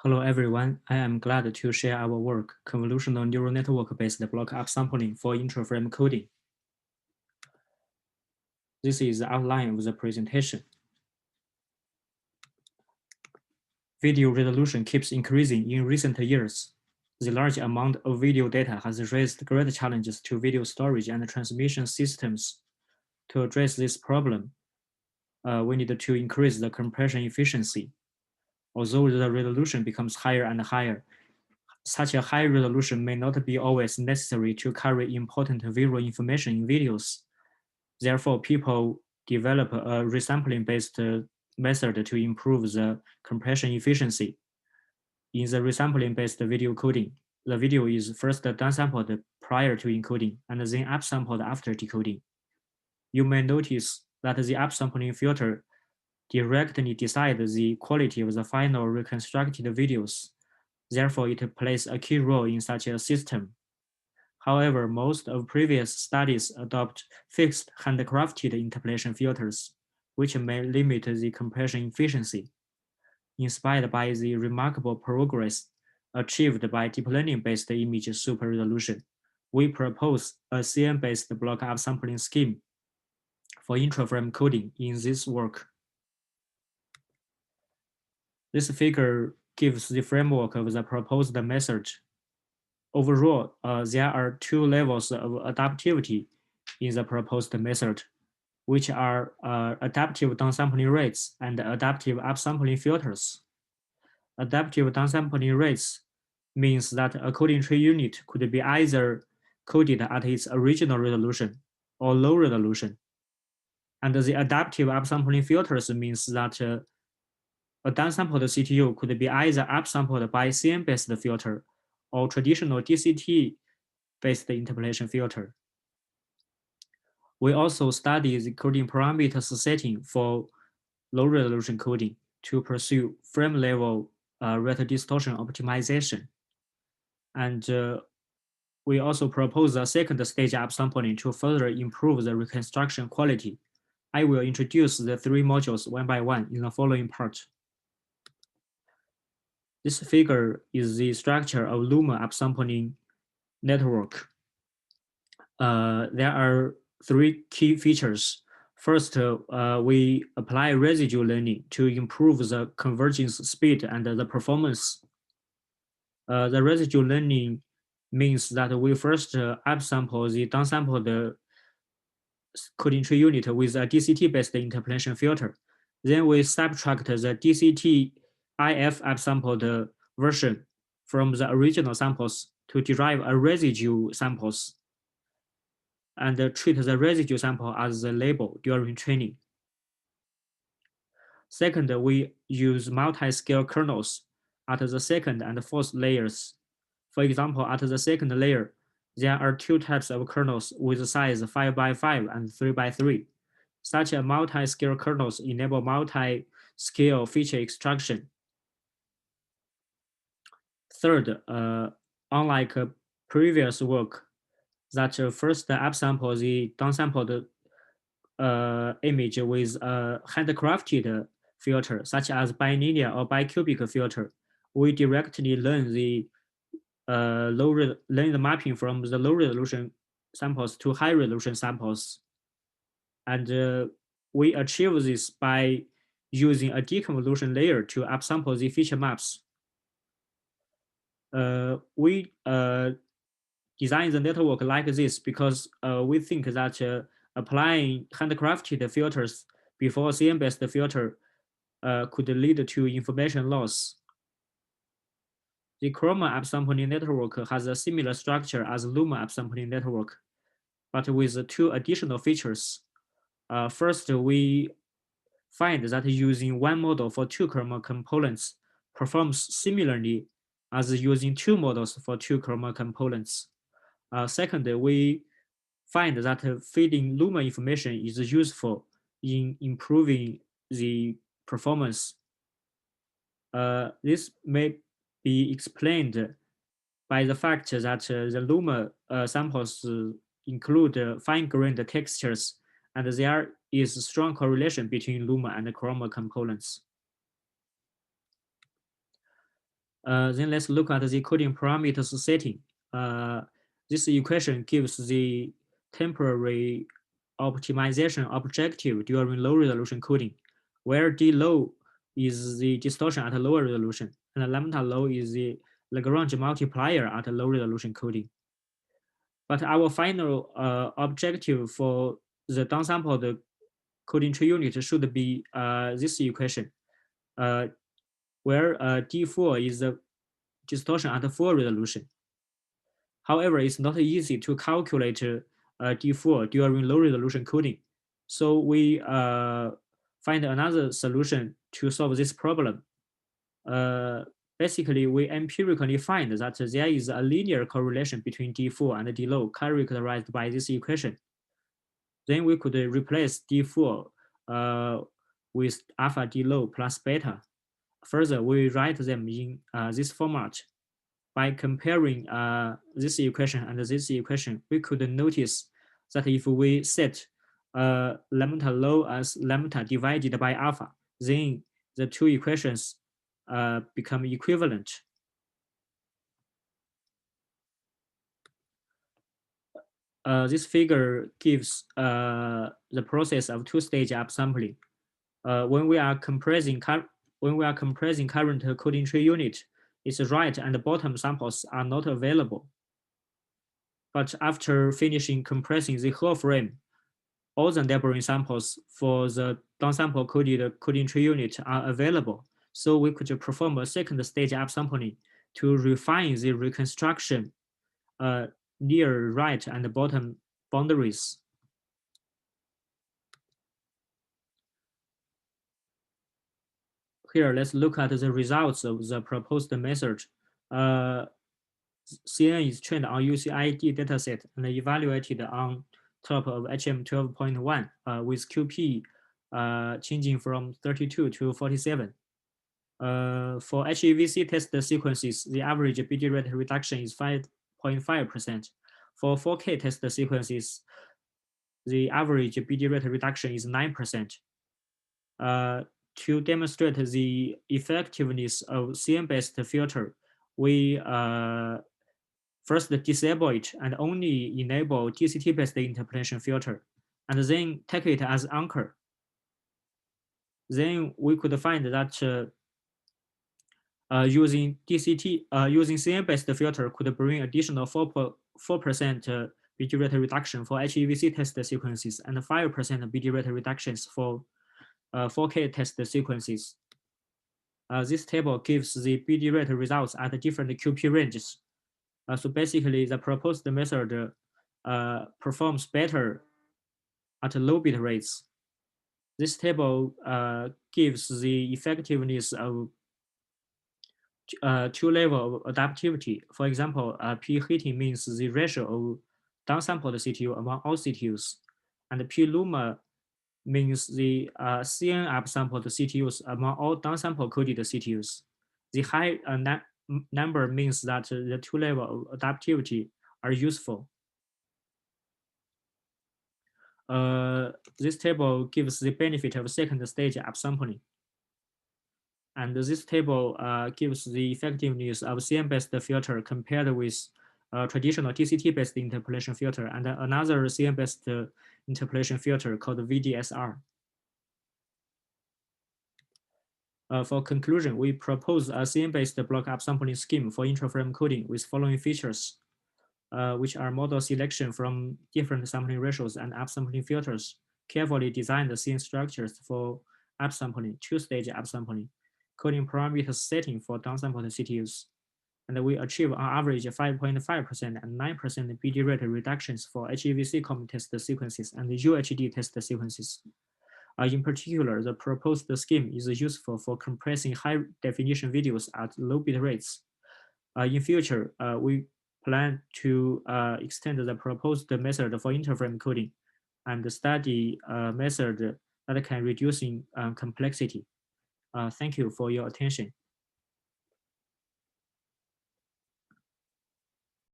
Hello everyone, I am glad to share our work, Convolutional Neural Network-based block upsampling for intra-frame coding. This is the outline of the presentation. Video resolution keeps increasing in recent years. The large amount of video data has raised great challenges to video storage and transmission systems. To address this problem, we need to increase the compression efficiency. Although the resolution becomes higher and higher, such a high resolution may not be always necessary to carry important visual information in videos. Therefore, people develop a resampling-based method to improve the compression efficiency. In the resampling-based video coding, the video is first downsampled prior to encoding and then upsampled after decoding. You may notice that the upsampling filter directly decides the quality of the final reconstructed videos. Therefore, it plays a key role in such a system. However, most of previous studies adopt fixed handcrafted interpolation filters, which may limit the compression efficiency. Inspired by the remarkable progress achieved by deep learning-based image super resolution, we propose a CM-based block upsampling scheme for intra-frame coding in this work. This figure gives the framework of the proposed method. Overall, there are two levels of adaptivity in the proposed method, which are adaptive downsampling rates and adaptive upsampling filters. Adaptive downsampling rates means that a coding tree unit could be either coded at its original resolution or low resolution. And the adaptive upsampling filters means that a downsampled CTU could be either upsampled by CM-based filter or traditional DCT-based interpolation filter. We also study the coding parameters setting for low-resolution coding to pursue frame-level rate-distortion optimization. And we also propose a second stage upsampling to further improve the reconstruction quality. I will introduce the three modules one by one in the following part. This figure is the structure of luma upsampling network. There are three key features. First, we apply residue learning to improve the convergence speed and the performance. The residue learning means that we first upsample the downsampled coding tree unit with a DCT-based interpolation filter. Then we subtract the DCT IF upsampled version from the original samples to derive a residue samples and treat the residue sample as the label during training. Second, we use multi-scale kernels at the second and fourth layers. For example, at the second layer, there are two types of kernels with size 5 by 5 and 3 by 3. Such a multi-scale kernels enable multi-scale feature extraction. Third, unlike previous work that first upsample the downsampled image with a handcrafted filter, such as bilinear or bicubic filter, we directly learn the mapping from the low resolution samples to high resolution samples. And we achieve this by using a deconvolution layer to upsample the feature maps. We design the network like this because we think that applying handcrafted filters before CM-based filter could lead to information loss. The chroma upsampling network has a similar structure as luma upsampling network, but with two additional features. First, we find that using one model for two chroma components performs similarly as using two models for two chroma components. Second, we find that feeding luma information is useful in improving the performance. This may be explained by the fact that the luma samples include fine-grained textures, and there is a strong correlation between luma and chroma components. Then let's look at the coding parameters setting. This equation gives the temporary optimization objective during low resolution coding, where d low is the distortion at a lower resolution, and lambda low is the Lagrange multiplier at a low resolution coding. But our final objective for the downsampled coding tree unit should be this equation, where D4 is the distortion at full resolution. However, it's not easy to calculate D4 during low resolution coding. So we find another solution to solve this problem. Basically, we empirically find that there is a linear correlation between D4 and D low characterized by this equation. Then we could replace D4 with alpha D low plus beta. Further, we write them in this format. By comparing this equation and this equation, we could notice that if we set lambda low as lambda divided by alpha, then the two equations become equivalent. This figure gives the process of two-stage upsampling. When we are compressing current coding tree unit, its right and bottom samples are not available. But after finishing compressing the whole frame, all the neighboring samples for the downsample coded coding tree unit are available. So we could perform a second stage upsampling to refine the reconstruction near right and bottom boundaries. Here, let's look at the results of the proposed method. CNN is trained on UCID dataset and evaluated on top of HM12.1 with QP changing from 32 to 47. For HEVC test sequences, the average BD rate reduction is 5.5%. For 4K test sequences, the average BD rate reduction is 9%. To demonstrate the effectiveness of CN-based filter, we first disable it and only enable DCT-based interpolation filter, and then take it as anchor. Then we could find that using CN-based filter could bring additional 4% BD rate reduction for HEVC test sequences and 5% BD rate reductions for 4K test sequences. This table gives the BD rate results at different QP ranges. So basically, the proposed method performs better at low bit rates. This table gives the effectiveness of two levels of adaptivity. For example, P heating means the ratio of downsampled CTU among all CTUs, and P luma means the CN upsampled CTUs among all downsample coded CTUs. The high number means that the two levels of adaptivity are useful. This table gives the benefit of second stage upsampling. And this table gives the effectiveness of CN-based filter compared with traditional DCT-based interpolation filter and another CN-based interpolation filter called VDSR. For conclusion, we propose a CN-based block upsampling scheme for intra-frame coding with following features, which are model selection from different sampling ratios and upsampling filters, carefully designed CN structures for upsampling, two-stage upsampling, coding parameters setting for downsampled CTUs, and we achieve on average 5.5% and 9% BD rate reductions for HEVC common test sequences and UHD test sequences. In particular, the proposed scheme is useful for compressing high-definition videos at low bit rates. In future, we plan to extend the proposed method for interframe coding and study a method that can reduce complexity. Thank you for your attention.